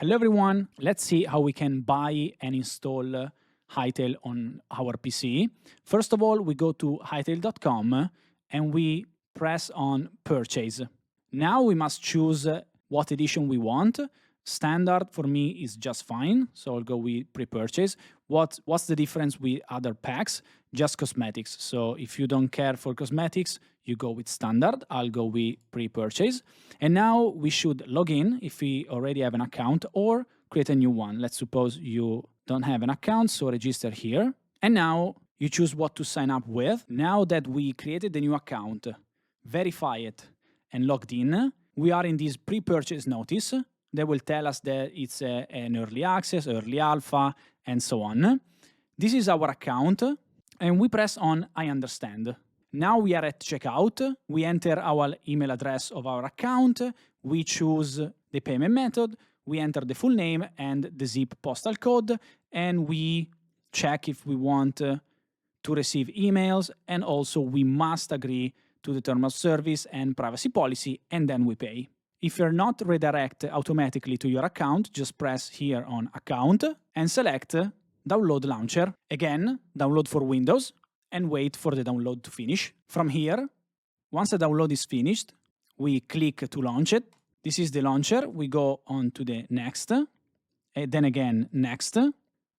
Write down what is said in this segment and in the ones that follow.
Hello everyone, let's see how we can buy and install Hytale on our PC. First of all, we go to hytale.com and we press on purchase. Now we must choose what edition we want. Standard for me is just fine, so I'll go with pre-purchase. What's the difference with other packs? Just cosmetics. So if you don't care for cosmetics, you go with standard. I'll go with pre-purchase. And now we should log in if we already have an account or create a new one. Let's suppose you don't have an account, so register here. And now you choose what to sign up with. Now that we created the new account, verify it and logged in, we are in this pre-purchase notice. They will tell us that it's an early access, early alpha, and so on. This is our account, and we press on I understand. Now we are at checkout. We enter our email address of our account. We choose the payment method. We enter the full name and the zip postal code, and we check if we want to receive emails, and also we must agree to the terms of service and privacy policy, and then we pay. If you're not redirected automatically to your account, just press here on Account and select Download Launcher. Again, download for Windows and wait for the download to finish. From here, once the download is finished, we click to launch it. This is the launcher. We go on to the Next, and then again Next.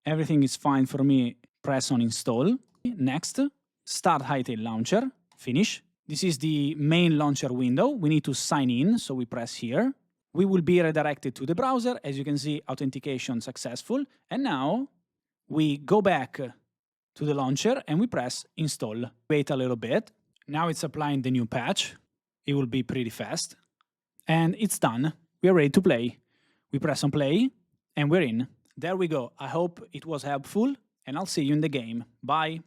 Everything is fine for me. Press on Install. Next. Start Hytale Launcher. Finish. This is the main launcher window. We need to sign in, so we press here. We will be redirected to the browser. As you can see, authentication successful. And now we go back to the launcher and we press install. Wait a little bit. Now it's applying the new patch. It will be pretty fast. And it's done. We are ready to play. We press on play and we're in. There we go. I hope it was helpful and I'll see you in the game. Bye.